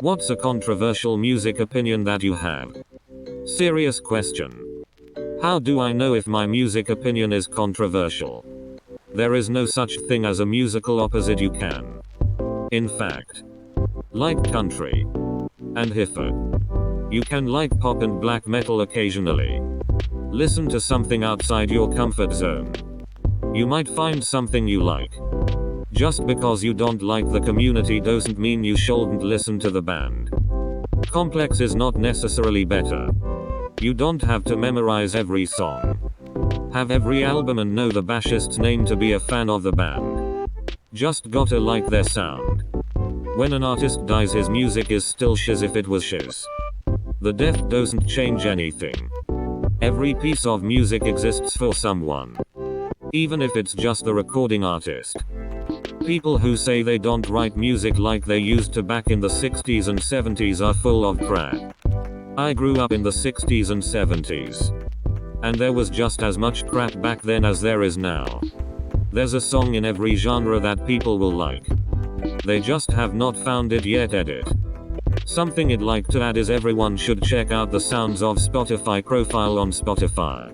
What's a controversial music opinion that you have? Serious question. How do I know if my music opinion is controversial? There is no such thing as a musical opposite you can. In fact, like country and hip-hop, you can like pop and black metal occasionally. Listen to something outside your comfort zone. You might find something you like. Just because you don't like the community doesn't mean you shouldn't listen to the band. Complex is not necessarily better. You don't have to memorize every song, have every album and know the bassist's name to be a fan of the band. Just gotta like their sound. When an artist dies, his music is still shiz if it was shiz. The death doesn't change anything. Every piece of music exists for someone, even if it's just the recording artist. People who say they don't write music like they used to back in the 60s and 70s are full of crap. I grew up in the 60s and 70s, and there was just as much crap back then as there is now. There's a song in every genre that people will like. They just have not found it yet. Edit. Something I'd like to add is everyone should check out the Sounds of Spotify profile on Spotify.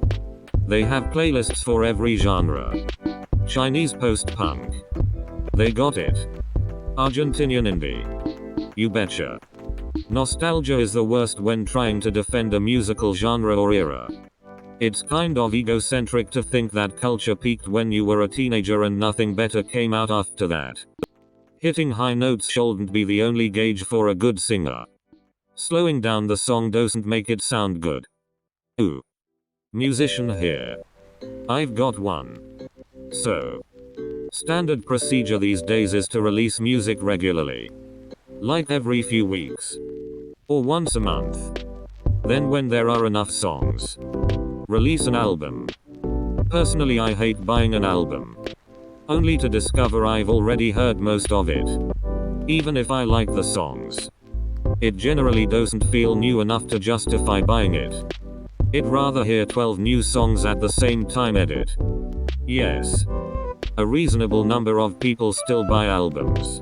They have playlists for every genre. Chinese post-punk. They got it. Argentinian indie. You betcha. Nostalgia is the worst when trying to defend a musical genre or era. It's kind of egocentric to think that culture peaked when you were a teenager and nothing better came out after that. Hitting high notes shouldn't be the only gauge for a good singer. Slowing down the song doesn't make it sound good. Ooh. Musician here. I've got one. So, standard procedure these days is to release music regularly. Like every few weeks. Or once a month. Then when there are enough songs, release an album. Personally, I hate buying an album, only to discover I've already heard most of it. Even if I like the songs, it generally doesn't feel new enough to justify buying it. I'd rather hear 12 new songs at the same time. Edit. Yes. A reasonable number of people still buy albums.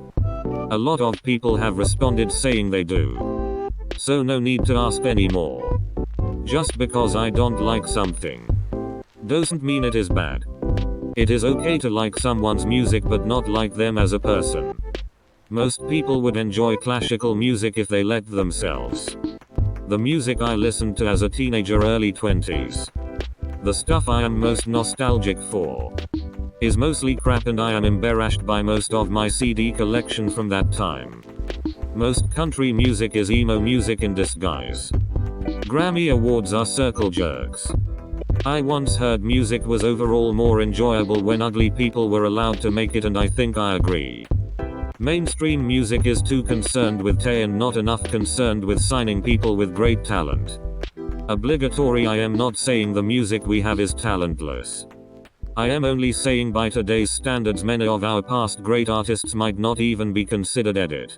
A lot of people have responded saying they do. So no need to ask anymore. Just because I don't like something doesn't mean it is bad. It is okay to like someone's music but not like them as a person. Most people would enjoy classical music if they let themselves. The music I listened to as a teenager, early 20s. The stuff I am most nostalgic for is mostly crap, and I am embarrassed by most of my CD collection from that time. Most country music is emo music in disguise. Grammy awards are circle jerks. I once heard music was overall more enjoyable when ugly people were allowed to make it, and I think I agree. Mainstream music is too concerned with taste and not enough concerned with signing people with great talent. Obligatory. I am not saying the music we have is talentless. I am only saying by today's standards many of our past great artists might not even be considered. Edit.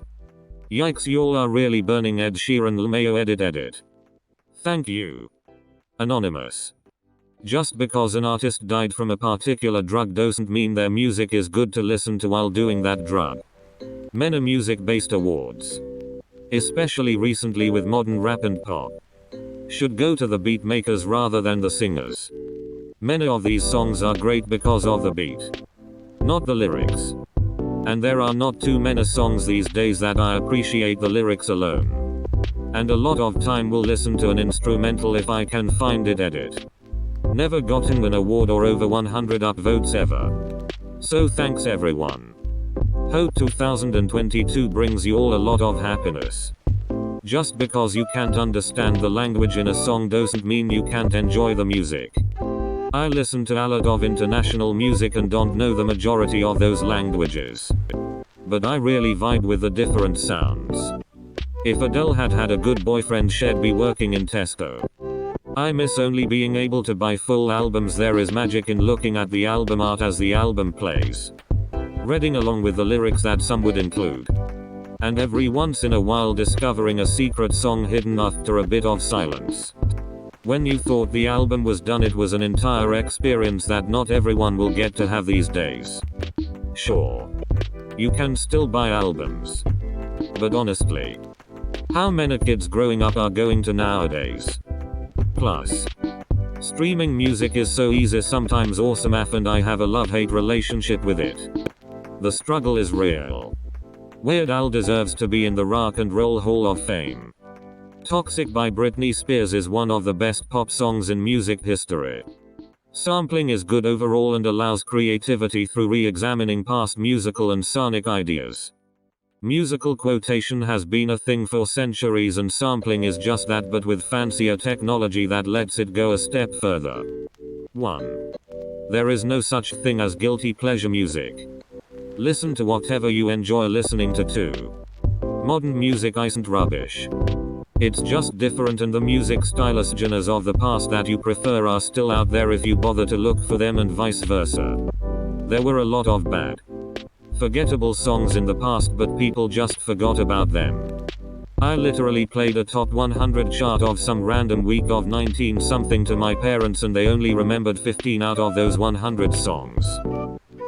Yikes, y'all are really burning Ed Sheeran LMAO. Edit. Thank you. Anonymous. Just because an artist died from a particular drug doesn't mean their music is good to listen to while doing that drug. Many music-based awards, especially recently with modern rap and pop, should go to the beat makers rather than the singers. Many of these songs are great because of the beat, not the lyrics. And there are not too many songs these days that I appreciate the lyrics alone. And a lot of time will listen to an instrumental if I can find it. Edit. Never gotten an award or over 100 upvotes ever. So thanks everyone. Hope 2022 brings you all a lot of happiness. Just because you can't understand the language in a song doesn't mean you can't enjoy the music. I listen to a lot of international music and don't know the majority of those languages, but I really vibe with the different sounds. If Adele had had a good boyfriend, she'd be working in Tesco. I miss only being able to buy full albums. There is magic in looking at the album art as the album plays, reading along with the lyrics that some would include, and every once in a while discovering a secret song hidden after a bit of silence. When you thought the album was done, it was an entire experience that not everyone will get to have these days. Sure, you can still buy albums, but honestly, How many kids growing up are going to nowadays? Plus, streaming music is so easy, sometimes awesome and I have a love-hate relationship with it. The struggle is real. Weird Al deserves to be in the Rock and Roll Hall of Fame. Toxic by Britney Spears is one of the best pop songs in music history. Sampling is good overall and allows creativity through re-examining past musical and sonic ideas. Musical quotation has been a thing for centuries and sampling is just that, but with fancier technology that lets it go a step further. 1. There is no such thing as guilty pleasure music. Listen to whatever you enjoy listening to. 2. Modern music isn't rubbish. It's just different and the music styles genres of the past that you prefer are still out there if you bother to look for them and vice versa. There were a lot of bad, forgettable songs in the past but people just forgot about them. I literally played a top 100 chart of some random week of 19 something to my parents and they only remembered 15 out of those 100 songs.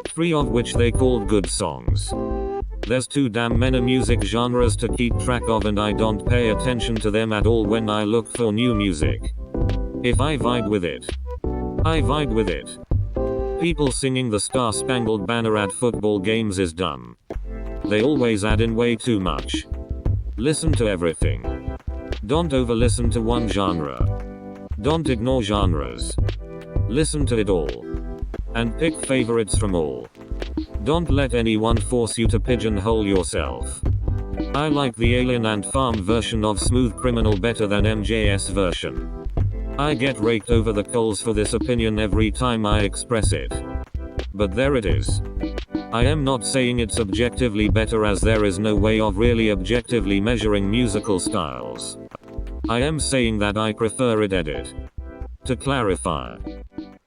3 of which they called good songs. There's too damn many music genres to keep track of and I don't pay attention to them at all when I look for new music. If I vibe with it, I vibe with it. People singing the Star Spangled Banner at football games is dumb. They always add in way too much. Listen to everything. Don't over-listen to one genre. Don't ignore genres. Listen to it all. And pick favorites from all. Don't let anyone force you to pigeonhole yourself. I like the Alien Ant Farm version of Smooth Criminal better than MJ's version. I get raked over the coals for this opinion every time I express it. But there it is. I am not saying it's objectively better as there is no way of really objectively measuring musical styles. I am saying that I prefer it edit. To clarify,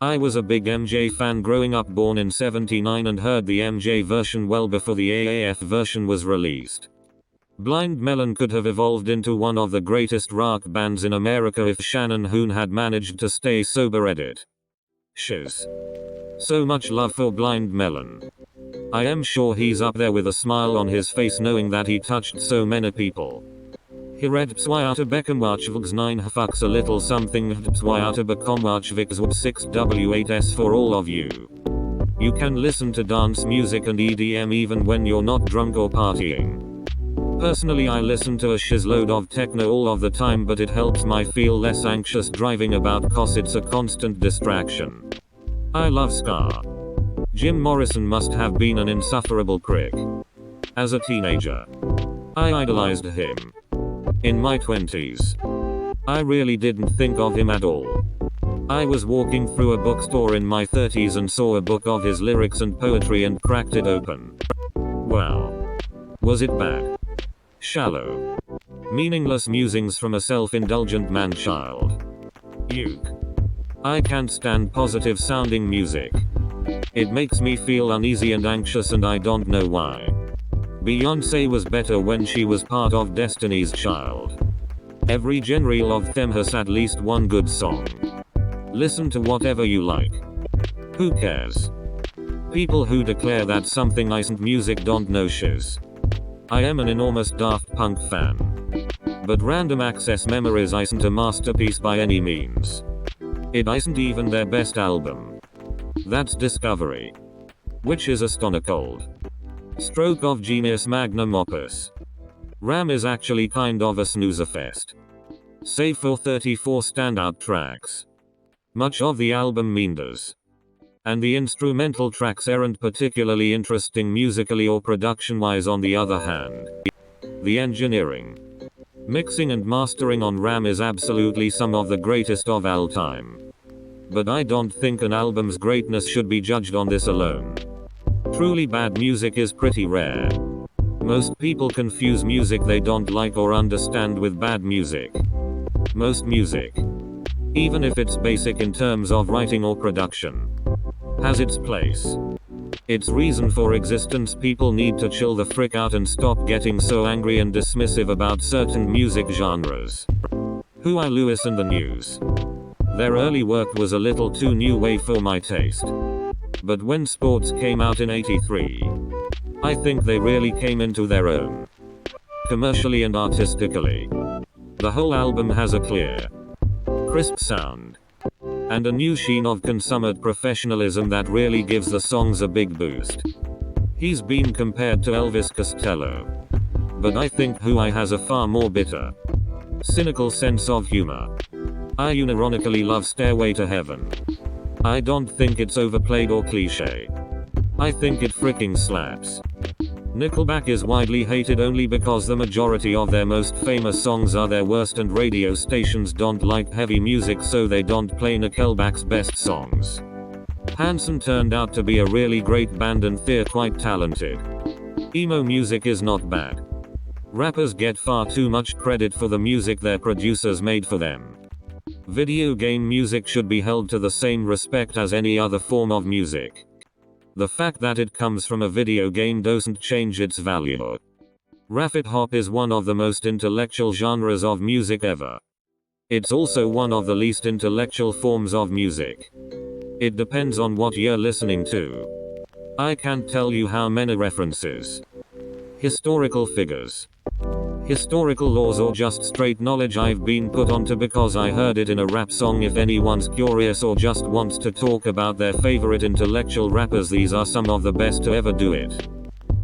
I was a big MJ fan growing up, born in '79 and heard the MJ version well before the AAF version was released. Blind Melon could have evolved into one of the greatest rock bands in America if Shannon Hoon had managed to stay sober. Edit. Shiz. So much love for Blind Melon. I am sure he's up there with a smile on his face knowing that he touched so many people. He read Pswyata Bekomwachvgs 9 fucks a little something Pswyata Bekomwachvgs 6W8S for all of you. You can listen to dance music and EDM even when you're not drunk or partying. Personally I listen to a shizload of techno all of the time but it helps me feel less anxious driving about cause it's a constant distraction. I love ska. Jim Morrison must have been an insufferable prick. As a teenager, I idolized him. In my 20s, I really didn't think of him at all. I was walking through a bookstore in my 30s and saw a book of his lyrics and poetry and cracked it open. Well, was it bad? Shallow. Meaningless musings from a self-indulgent man-child. Uke. I can't stand positive sounding music. It makes me feel uneasy and anxious and I don't know why. Beyoncé was better when she was part of Destiny's Child. Every genre of them has at least one good song. Listen to whatever you like. Who cares? People who declare that something isn't music don't know shiz. I am an enormous Daft Punk fan. But Random Access Memories isn't a masterpiece by any means. It isn't even their best album. That's Discovery. Which is a stoner cold stroke of genius magnum opus. Ram is actually kind of a snoozer fest. Save for 34 standout tracks. Much of the album meanders. And the instrumental tracks aren't particularly interesting musically or production-wise. On the other hand, the engineering, mixing and mastering on Ram is absolutely some of the greatest of all time. But I don't think an album's greatness should be judged on this alone. Truly bad music is pretty rare. Most people confuse music they don't like or understand with bad music. Most music, even if it's basic in terms of writing or production, has its place. Its reason for existence. People need to chill the frick out and stop getting so angry and dismissive about certain music genres. Huey Lewis and the News. Their early work was a little too new wave for my taste. But when Sports came out in '83, I think they really came into their own. commercially and artistically. The whole album has a clear, crisp sound, and a new sheen of consummate professionalism that really gives the songs a big boost. He's been compared to Elvis Costello, but I think Who has a far more bitter, cynical sense of humor. I unironically love Stairway to Heaven. I don't think it's overplayed or cliche. I think it freaking slaps. Nickelback is widely hated only because the majority of their most famous songs are their worst and radio stations don't like heavy music, so they don't play Nickelback's best songs. Hanson turned out to be a really great band and they're quite talented. Emo music is not bad. Rappers get far too much credit for the music their producers made for them. Video game music should be held to the same respect as any other form of music. The fact that it comes from a video game doesn't change its value. Rapid hop is one of the most intellectual genres of music ever. It's also one of the least intellectual forms of music. It depends on what you're listening to. I can't tell you how many references, historical figures, historical laws, or just straight knowledge I've been put onto because I heard it in a rap song. If anyone's curious or just wants to talk about their favorite intellectual rappers, these are some of the best to ever do it.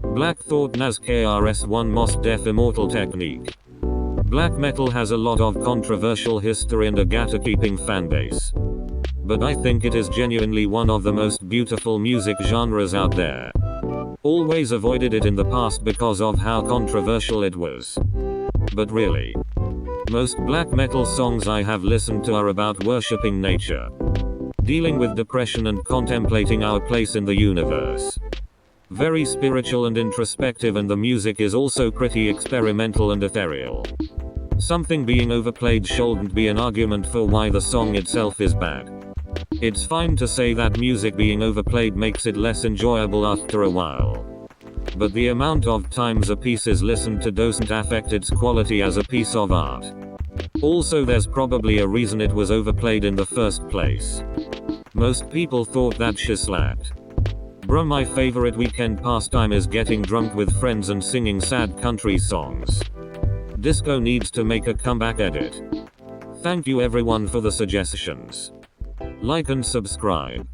Black Thought Nas KRS-One Mos Def Immortal Technique. Black metal has a lot of controversial history and a gatekeeping fanbase, but I think it is genuinely one of the most beautiful music genres out there. Always avoided it in the past because of how controversial it was. But really, most black metal songs I have listened to are about worshipping nature, dealing with depression and contemplating our place in the universe. Very spiritual and introspective, and the music is also pretty experimental and ethereal. Something being overplayed shouldn't be an argument for why the song itself is bad. It's fine to say that music being overplayed makes it less enjoyable after a while. But the amount of times a piece is listened to doesn't affect its quality as a piece of art. Also, there's probably a reason it was overplayed in the first place. Most people thought that shit slapped. Bruh, my favorite weekend pastime is getting drunk with friends and singing sad country songs. Disco needs to make a comeback. Edit. Thank you everyone for the suggestions. Like and subscribe.